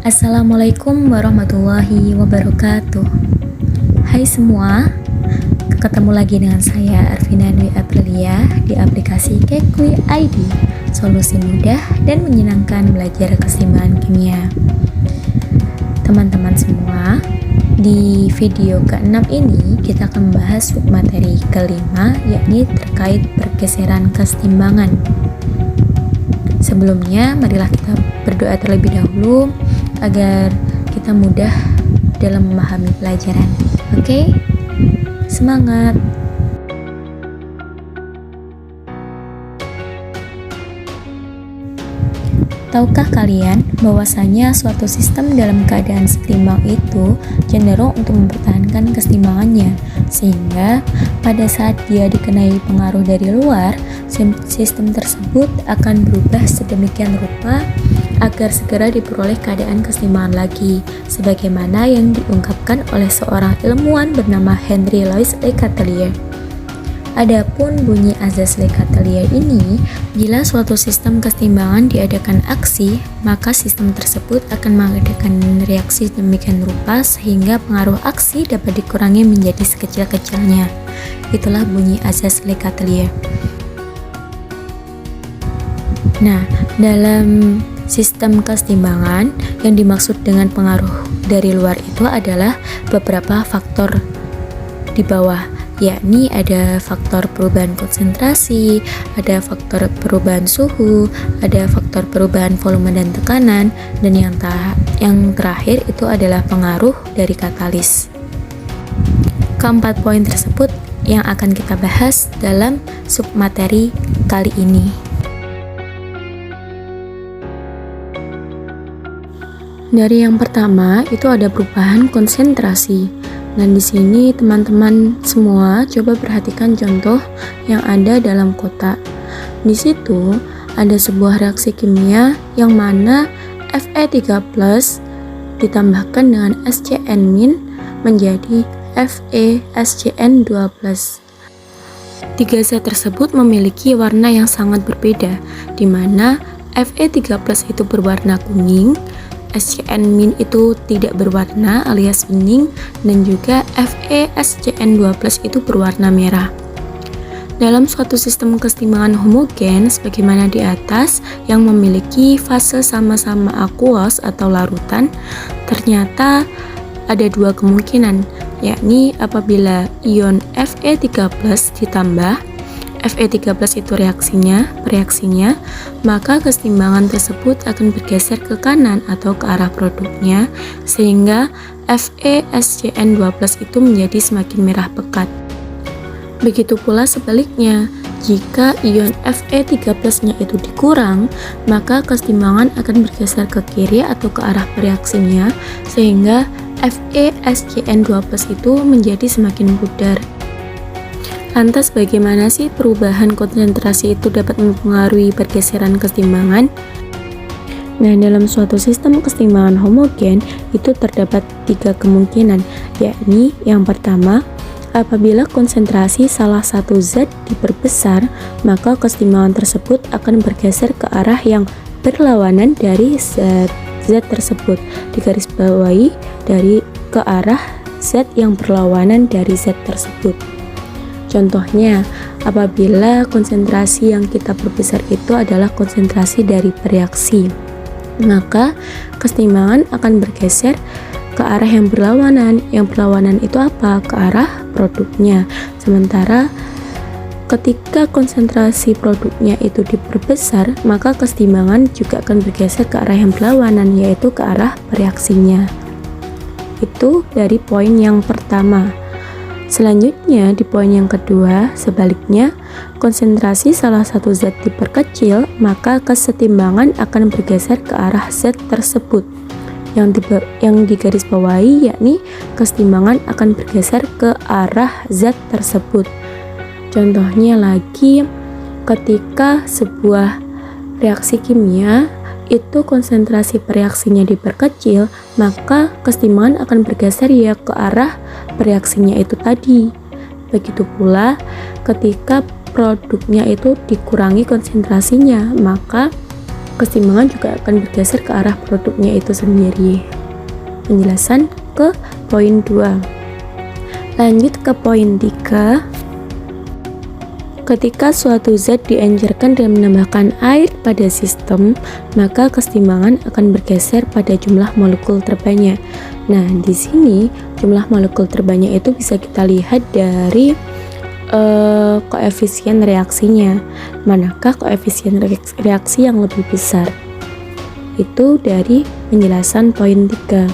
Assalamualaikum warahmatullahi wabarakatuh. Hai semua, ketemu lagi dengan saya Arvina Dwi Aprilia di aplikasi Kekui ID, solusi mudah dan menyenangkan belajar keseimbangan kimia. Teman-teman semua, di video ke-6 ini kita akan membahas submateri kelima, yakni terkait pergeseran keseimbangan. Sebelumnya, marilah kita berdoa terlebih dahulu agar kita mudah dalam memahami pelajaran. Oke? Semangat! Tahukah kalian bahwasanya suatu sistem dalam keadaan seimbang itu cenderung untuk mempertahankan keseimbangannya, sehingga pada saat dia dikenai pengaruh dari luar, sistem tersebut akan berubah sedemikian rupa agar segera diperoleh keadaan keseimbangan lagi, sebagaimana yang diungkapkan oleh seorang ilmuwan bernama Henry Louis Lecatellier. Adapun bunyi azas Lecatellier ini, bila suatu sistem keseimbangan diadakan aksi, maka sistem tersebut akan mengadakan reaksi demikian rupa sehingga pengaruh aksi dapat dikurangi menjadi sekecil-kecilnya. Itulah bunyi azas Lecatellier. Nah, dalam sistem keseimbangan yang dimaksud dengan pengaruh dari luar itu adalah beberapa faktor di bawah, yakni ada faktor perubahan konsentrasi, ada faktor perubahan suhu, ada faktor perubahan volume dan tekanan, dan yang terakhir itu adalah pengaruh dari katalis. Keempat poin tersebut yang akan kita bahas dalam submateri kali ini. Dari yang pertama itu ada perubahan konsentrasi. Dan di sini teman-teman semua coba perhatikan contoh yang ada dalam kotak. Di situ ada sebuah reaksi kimia yang mana Fe3+ ditambahkan dengan SCN- menjadi FeSCN2+. Tiga zat tersebut memiliki warna yang sangat berbeda, di mana Fe3+ itu berwarna kuning, SCN- itu tidak berwarna alias bening, dan juga FeSCN2+ itu berwarna merah. Dalam suatu sistem keseimbangan homogen sebagaimana di atas yang memiliki fase sama-sama aqueous atau larutan, ternyata ada dua kemungkinan, yakni apabila ion Fe3+ ditambah Fe3+ itu reaksinya, maka keseimbangan tersebut akan bergeser ke kanan atau ke arah produknya, sehingga FeSCN2+ itu menjadi semakin merah pekat. Begitu pula sebaliknya, jika ion Fe3+-nya itu dikurang, maka keseimbangan akan bergeser ke kiri atau ke arah reaksinya, sehingga FeSCN2+ itu menjadi semakin pudar. Lantas bagaimana sih perubahan konsentrasi itu dapat mempengaruhi pergeseran keseimbangan? Nah, dalam suatu sistem keseimbangan homogen itu terdapat tiga kemungkinan, yakni yang pertama, apabila konsentrasi salah satu zat diperbesar, maka keseimbangan tersebut akan bergeser ke arah yang berlawanan dari zat tersebut, digarisbawahi dari ke arah zat yang berlawanan dari zat tersebut. Contohnya, apabila konsentrasi yang kita perbesar itu adalah konsentrasi dari bereaksi, maka keseimbangan akan bergeser ke arah yang berlawanan. Yang berlawanan itu apa? Ke arah produknya. Sementara ketika konsentrasi produknya itu diperbesar, maka keseimbangan juga akan bergeser ke arah yang berlawanan, yaitu ke arah bereaksinya. Itu dari poin yang pertama. Selanjutnya, di poin yang kedua, sebaliknya, konsentrasi salah satu zat diperkecil, maka kesetimbangan akan bergeser ke arah zat tersebut. Yang digarisbawahi yakni kesetimbangan akan bergeser ke arah zat tersebut. Contohnya lagi, ketika sebuah reaksi kimia itu konsentrasi reaksinya diperkecil, maka kesetimbangan akan bergeser ya ke arah reaksinya itu tadi. Begitu pula ketika produknya itu dikurangi konsentrasinya, maka keseimbangan juga akan bergeser ke arah produknya itu sendiri. Penjelasan ke poin 2. Lanjut ke poin 3. Ketika suatu zat diencerkan dengan menambahkan air pada sistem, maka keseimbangan akan bergeser pada jumlah molekul terbanyak. Nah, di sini jumlah molekul terbanyak itu bisa kita lihat dari koefisien reaksinya. Manakah koefisien reaksi yang lebih besar? Itu dari penjelasan poin 3.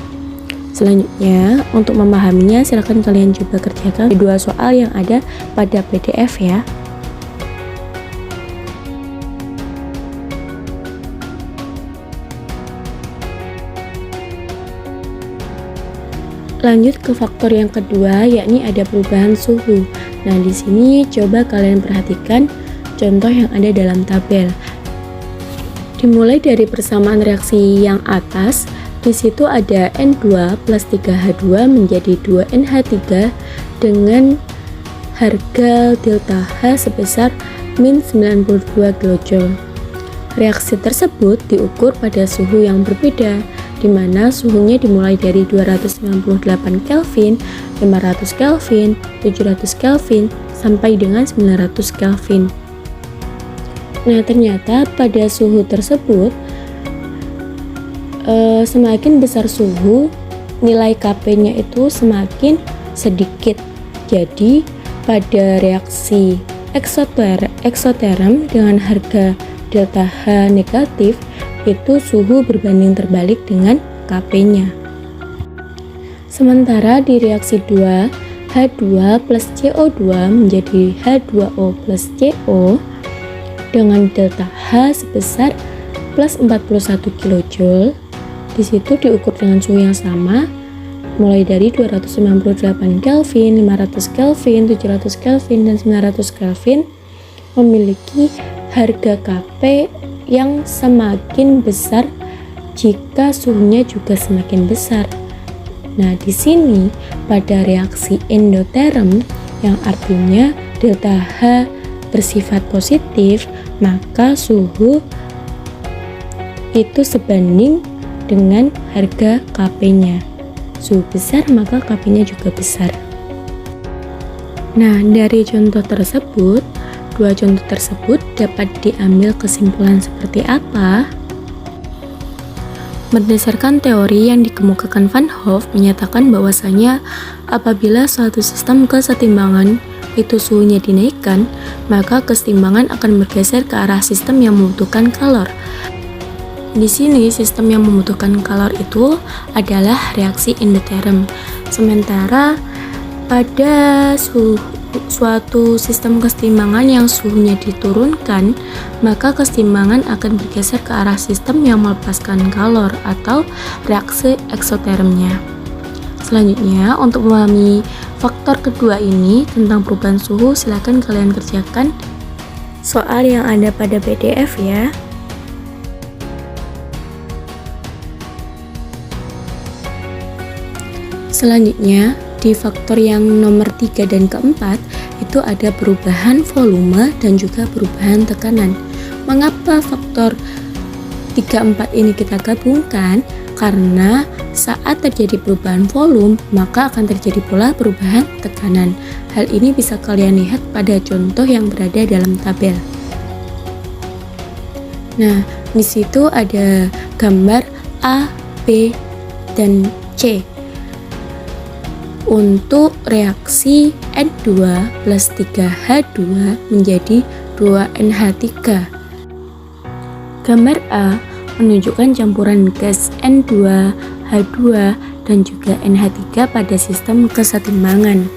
Selanjutnya, untuk memahaminya silakan kalian coba kerjakan dua soal yang ada pada PDF ya. Lanjut ke faktor yang kedua, yakni ada perubahan suhu. Nah, di sini coba kalian perhatikan contoh yang ada dalam tabel. Dimulai dari persamaan reaksi yang atas, di situ ada N2 plus 3H2 menjadi 2NH3 dengan harga delta H sebesar min 92 kJ. Reaksi tersebut diukur pada suhu yang berbeda, di mana suhunya dimulai dari 298 Kelvin, 500 Kelvin, 700 Kelvin, sampai dengan 900 Kelvin. Nah, ternyata pada suhu tersebut, semakin besar suhu, nilai Kp-nya itu semakin sedikit. Jadi, pada reaksi eksoterm dengan harga delta H negatif, itu suhu berbanding terbalik dengan Kp-nya. Sementara di reaksi 2, H2 plus CO2 menjadi H2O plus CO dengan delta H sebesar plus 41 kJ. Di situ diukur dengan suhu yang sama, mulai dari 298 Kelvin, 500 Kelvin, 700 Kelvin, dan 900 Kelvin, memiliki harga Kp yang semakin besar jika suhunya juga semakin besar. Nah, di sini pada reaksi endoterm yang artinya delta H bersifat positif, maka suhu itu sebanding dengan harga Kp-nya. Suhu besar maka Kp-nya juga besar. Nah, dari dua contoh tersebut dapat diambil kesimpulan seperti apa? Berdasarkan teori yang dikemukakan Van Hoff menyatakan bahwasanya apabila suatu sistem kesetimbangan itu suhunya dinaikkan, maka kesetimbangan akan bergeser ke arah sistem yang membutuhkan kalor. Di sini sistem yang membutuhkan kalor itu adalah reaksi endoterm. Sementara pada suatu sistem kesetimbangan yang suhunya diturunkan, maka kesetimbangan akan bergeser ke arah sistem yang melepaskan kalor atau reaksi eksotermnya. Selanjutnya, untuk memahami faktor kedua ini tentang perubahan suhu, silakan kalian kerjakan soal yang ada pada PDF ya. Selanjutnya, di faktor yang nomor 3 dan keempat itu ada perubahan volume dan juga perubahan tekanan. Mengapa faktor 3, 4 ini kita gabungkan? Karena saat terjadi perubahan volume, maka akan terjadi pula perubahan tekanan. Hal ini bisa kalian lihat pada contoh yang berada dalam tabel. Nah, di situ ada gambar A, B, dan C. Untuk reaksi N2 plus 3H2 menjadi 2NH3. Gambar A menunjukkan campuran gas N2, H2, dan juga NH3 pada sistem kesetimbangan.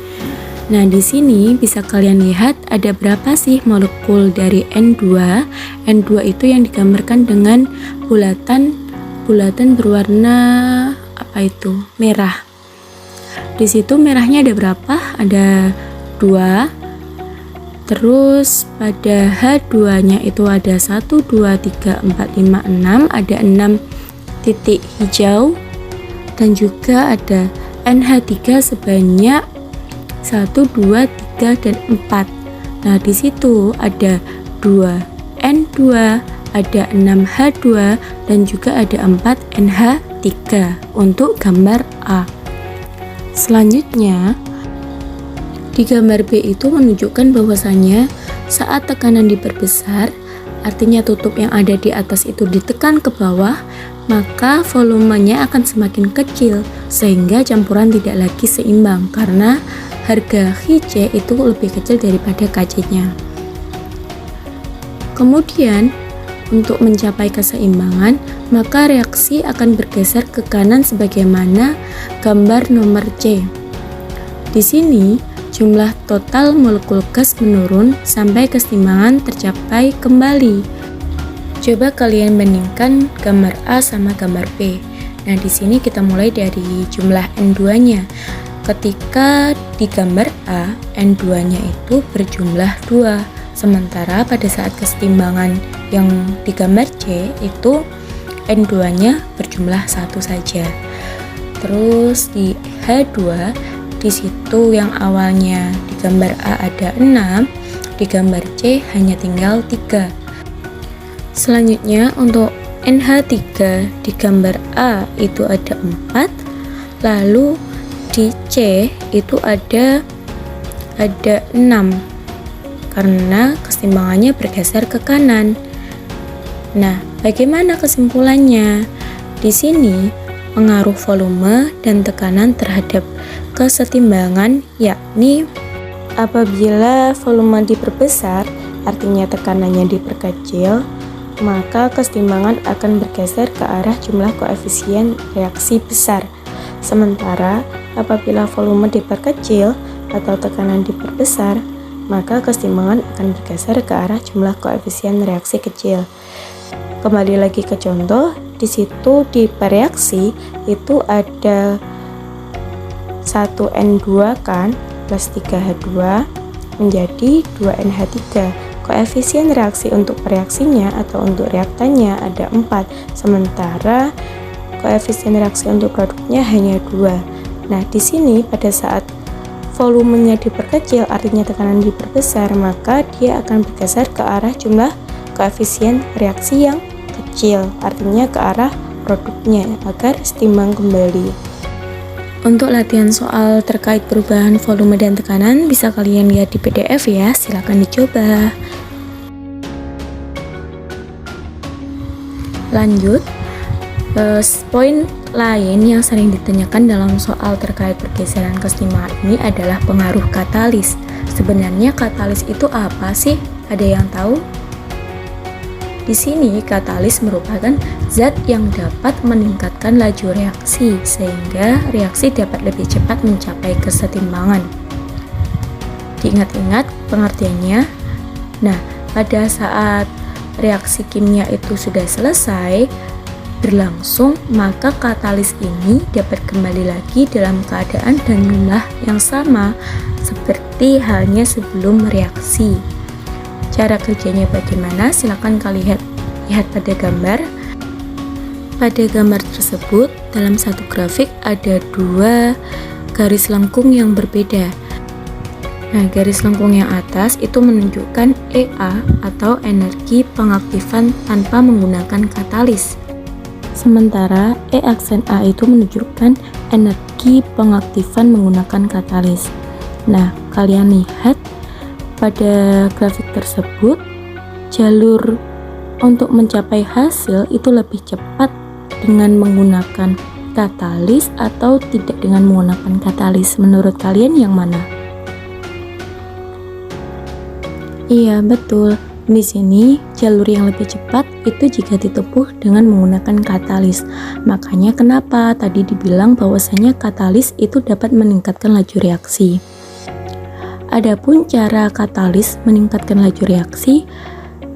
Nah, di sini bisa kalian lihat ada berapa sih molekul dari N2. N2 itu yang digambarkan dengan bulatan berwarna merah. Di situ merahnya ada berapa? Ada 2. Terus pada H2-nya itu ada 1, 2, 3, 4, 5, 6. Ada 6 titik hijau. Dan juga ada NH3 sebanyak 1, 2, 3, dan 4. Nah, di situ ada 2 N2, ada 6H2 dan juga ada 4NH3 untuk gambar A. Selanjutnya, di gambar B itu menunjukkan bahwasannya saat tekanan diperbesar, artinya tutup yang ada di atas itu ditekan ke bawah, maka volumenya akan semakin kecil sehingga campuran tidak lagi seimbang karena harga Hc itu lebih kecil daripada Kc-nya. Kemudian untuk mencapai keseimbangan, maka reaksi akan bergeser ke kanan sebagaimana gambar nomor C. Di sini jumlah total molekul gas menurun sampai keseimbangan tercapai kembali. Coba kalian bandingkan gambar A sama gambar B. Nah, di sini kita mulai dari jumlah N2-nya. Ketika di gambar A, N2-nya itu berjumlah 2. Sementara pada saat keseimbangan yang di gambar C itu N2-nya berjumlah 1 saja. Terus di H2, di situ yang awalnya di gambar A ada 6, di gambar C hanya tinggal 3. Selanjutnya untuk NH3 di gambar A itu ada 4, lalu di C itu ada 6 karena keseimbangannya bergeser ke kanan. Nah, bagaimana kesimpulannya? Di sini pengaruh volume dan tekanan terhadap kesetimbangan, yakni apabila volume diperbesar, artinya tekanannya diperkecil, maka kesetimbangan akan bergeser ke arah jumlah koefisien reaksi besar. Sementara apabila volume diperkecil atau tekanan diperbesar, maka kesetimbangan akan bergeser ke arah jumlah koefisien reaksi kecil. Kembali lagi ke contoh, di situ di pereaksi itu ada 1N2 kan plus 3H2 menjadi 2NH3. Koefisien reaksi untuk pereaksinya atau untuk reaktannya ada 4, sementara koefisien reaksi untuk produknya hanya 2. Nah, di sini pada saat volumenya diperkecil, artinya tekanan diperbesar, maka dia akan bergeser ke arah jumlah koefisien reaksi yang kecil, artinya ke arah produknya agar seimbang kembali. Untuk latihan soal terkait perubahan volume dan tekanan bisa kalian lihat di PDF ya, silakan dicoba. Lanjut, poin lain yang sering ditanyakan dalam soal terkait pergeseran keseimbangan ini adalah pengaruh katalis. Sebenarnya katalis itu apa sih? Ada yang tahu? Di sini katalis merupakan zat yang dapat meningkatkan laju reaksi sehingga reaksi dapat lebih cepat mencapai kesetimbangan. Diingat-ingat pengertiannya. Nah, pada saat reaksi kimia itu sudah selesai berlangsung, maka katalis ini dapat kembali lagi dalam keadaan dan jumlah yang sama seperti halnya sebelum reaksi. Cara kerjanya bagaimana? Silakan kalian lihat pada gambar. Pada gambar tersebut, dalam satu grafik ada 2 garis lengkung yang berbeda. Nah, garis lengkung yang atas itu menunjukkan EA atau energi pengaktifan tanpa menggunakan katalis. Sementara E aksen A itu menunjukkan energi pengaktifan menggunakan katalis. Nah, kalian lihat pada grafik tersebut, jalur untuk mencapai hasil itu lebih cepat dengan menggunakan katalis atau tidak dengan menggunakan katalis. Menurut kalian yang mana? Iya, betul. Di sini jalur yang lebih cepat itu jika ditempuh dengan menggunakan katalis. Makanya kenapa tadi dibilang bahwasanya katalis itu dapat meningkatkan laju reaksi. Adapun cara katalis meningkatkan laju reaksi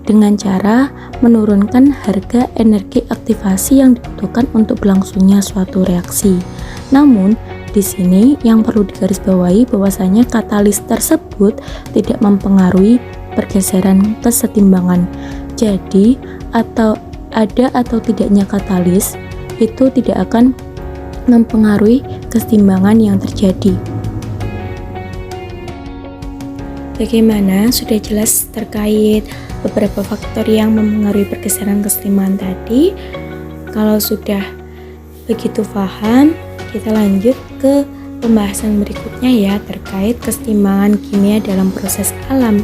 dengan cara menurunkan harga energi aktivasi yang dibutuhkan untuk berlangsungnya suatu reaksi. Namun, di sini yang perlu digarisbawahi bahwasanya katalis tersebut tidak mempengaruhi pergeseran kesetimbangan. Jadi, ada atau tidaknya katalis itu tidak akan mempengaruhi kesetimbangan yang terjadi. Bagaimana? Sudah jelas terkait beberapa faktor yang mempengaruhi pergeseran keseimbangan tadi. Kalau sudah begitu paham, kita lanjut ke pembahasan berikutnya ya, terkait keseimbangan kimia dalam proses alam.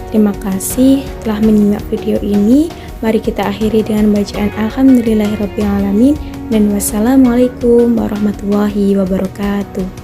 Terima kasih telah menyimak video ini. Mari kita akhiri dengan bacaan Alhamdulillahirrabbilalamin dan wassalamualaikum warahmatullahi wabarakatuh.